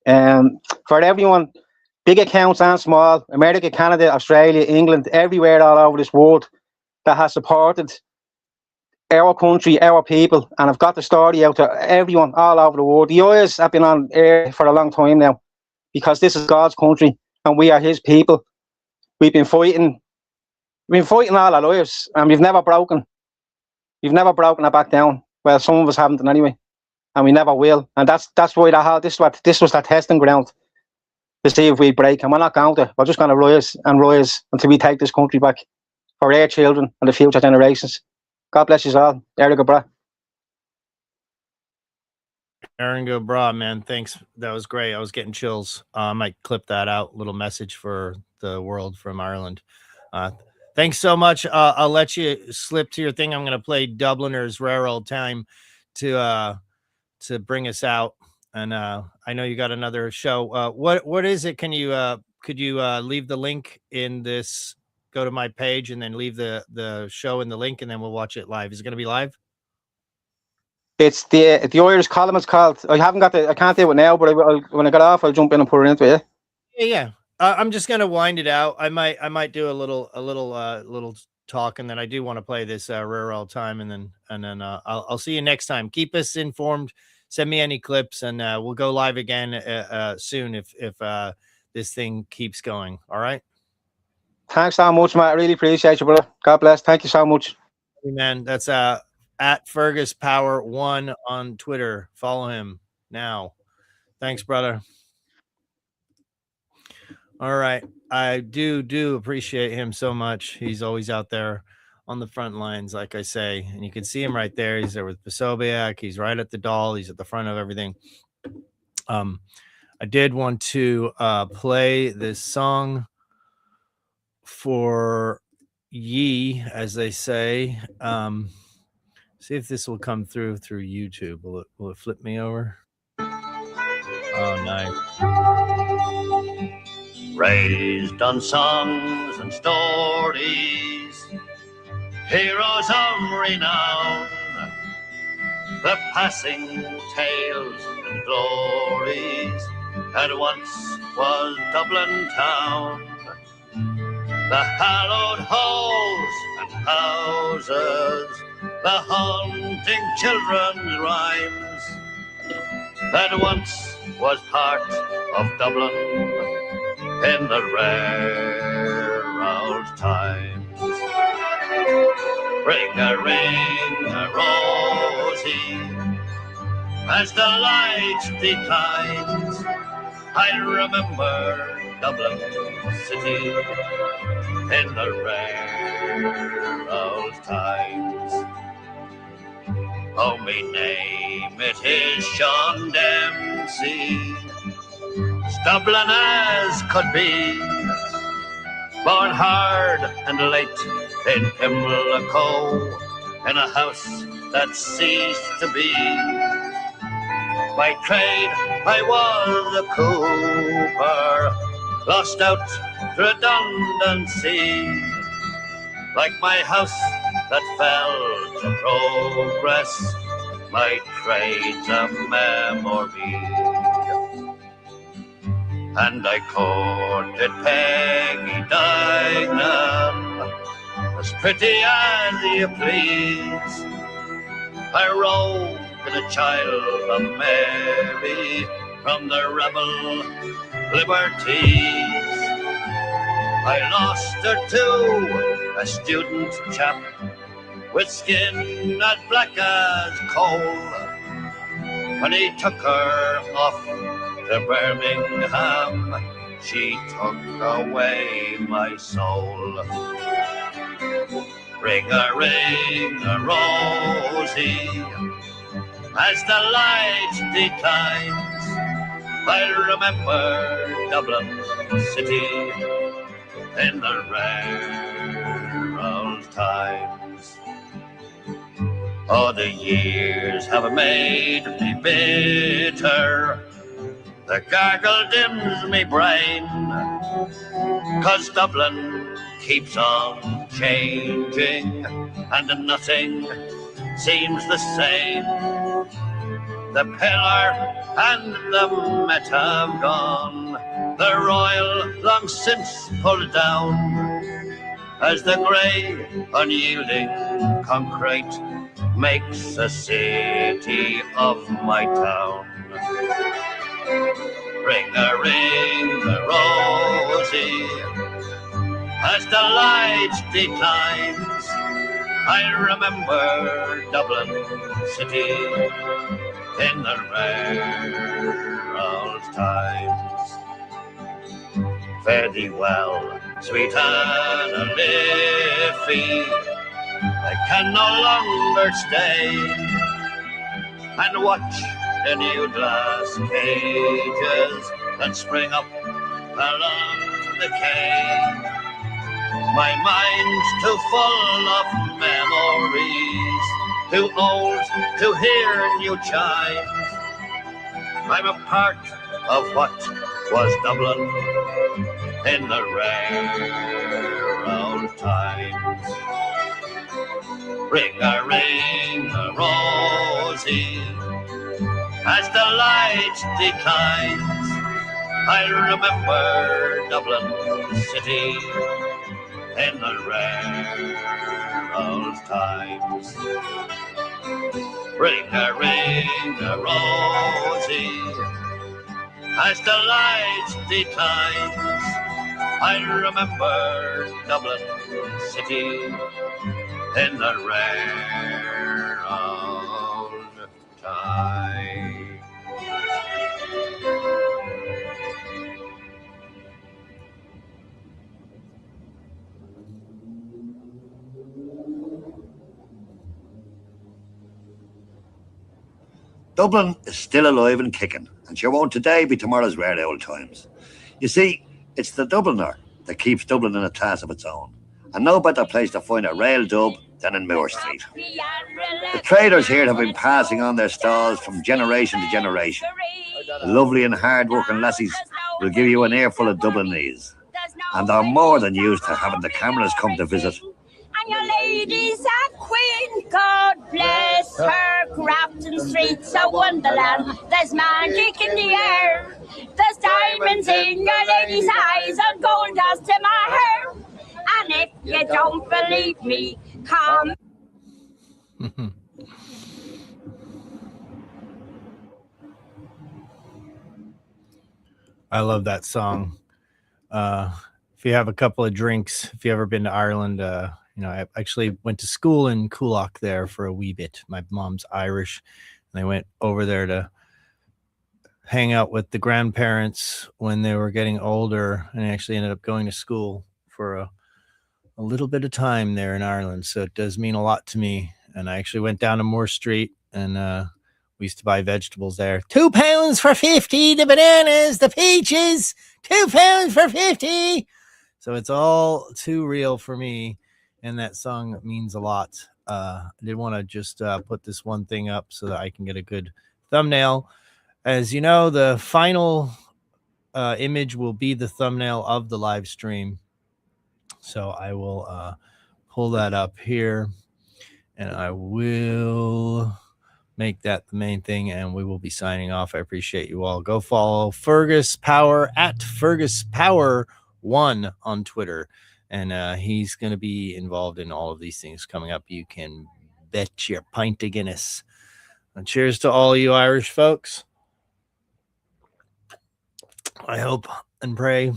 For everyone, big accounts and small, America, Canada, Australia, England, everywhere all over this world that has supported our country, our people, and I've got the story out to everyone all over the world. The eyes have been on air for a long time now because this is God's country and we are His people. We've been fighting all our lives, and we've never broken it back down. Well, some of us haven't anyway, and we never will. And that's why this was that testing ground to see if we break. And we're not going to. We're just going to rise and rise until we take this country back for our children and the future generations. God bless you all. Eric Bra. Aaron Go Bra, man. Thanks. That was great. I was getting chills. I might clip that out. Little message for the world from Ireland. Thanks so much. I'll let you slip to your thing. I'm going to play Dubliners Rare Old Time to bring us out. And I know you got another show. What is it? Could you leave the link in this? Go to my page and then leave the show in the link, and then we'll watch it live. Is it going to be live? It's the Irish column. It's called. I can't do it now, but when I get off, I'll jump in and put it into it. Yeah. I'm just gonna wind it out. I might do a little talk, and then I do want to play this Rare All Time, and then I'll see you next time. Keep us informed. Send me any clips, and we'll go live again soon if this thing keeps going. All right. Thanks so much, Matt. I really appreciate you, brother. God bless. Thank you so much. Hey, man, that's at Fergus Power 1 on Twitter. Follow him now. Thanks, brother. All right. I do appreciate him so much. He's always out there on the front lines, like I say, and you can see him right there. He's there with Posobiec. He's right at the doll. He's at the front of everything. I did want to play this song for ye, as they say. See if this will come through YouTube. Will it flip me over? Oh, nice. Raised on songs and stories, heroes of renown, the passing tales and glories that once was Dublin town. The hallowed halls and houses, the haunting children's rhymes, that once was part of Dublin in the rare old times. Ring-a-rosy, as the light declines, I remember Dublin city in the rare old times. Oh, me name, it is Sean Dempsey, Dublin as could be, born hard and late in Pimlico, in a house that ceased to be. By trade I was a cooper, lost out to redundancy, like my house that fell to progress, my trade's a memory. And I courted Peggy Dignam, as pretty as you please, I rode with a child of Mary from the rebel liberties. I lost her to a student chap with skin as black as coal. When he took her off to Birmingham, she took away my soul. Ring a rosy, as the light declines, I remember Dublin city in the rare old times. Oh, the years have made me bitter, the gargle dims me brain, 'cause Dublin keeps on changing and nothing seems the same. The pillar and the Met have gone, the Royal long since pulled down, as the grey, unyielding concrete makes a city of my town. Ring a rosy, as the light declines, I remember Dublin city in the rare old times. Fare thee well, sweet Anna Liffey, I can no longer stay and watch the new glass cages that spring up along the quay. My mind's too full of memories, too old to hear new chimes. I'm a part of what was Dublin in the rare old times. Ring a rosy, as the light declines, I remember Dublin city in the rare old times. Ring a rosy, as the light declines, I remember Dublin city in the rare old times. Dublin is still alive and kicking, and sure won't today be tomorrow's rare old times. You see, it's the Dubliner that keeps Dublin in a class of its own, and no better place to find a rail dub than in Moore Street. The traders here have been passing on their stalls from generation to generation. The lovely and hard-working lassies will give you an earful of Dublinese, and they're more than used to having the cameras come to visit. And your lady's a queen, God bless her. Grafton Street's a wonderland. There's magic in the air. There's diamonds in your lady's eyes and gold dust in my hair. And if you don't believe me, come. I love that song. If you have a couple of drinks, if you ever been to Ireland, I actually went to school in Coolock there for a wee bit. My mom's Irish, and I went over there to hang out with the grandparents when they were getting older, and I actually ended up going to school for a little bit of time there in Ireland. So it does mean a lot to me. And I actually went down to Moore Street, and we used to buy vegetables there. £2 for 50, the bananas, the peaches, £2 for 50. So it's all too real for me. And that song means a lot. I did want to just put this one thing up so that I can get a good thumbnail. As you know, the final image will be the thumbnail of the live stream. So I will pull that up here, and I will make that the main thing, and we will be signing off. I appreciate you all. Go follow Fergus Power at Fergus Power 1 on Twitter. And he's going to be involved in all of these things coming up. You can bet your pint of Guinness. And cheers to all you Irish folks. I hope and pray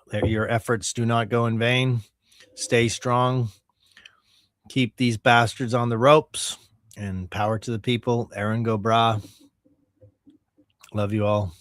that your efforts do not go in vain. Stay strong. keep these bastards on the ropes, and power to the people. Aaron go bra. Love you all.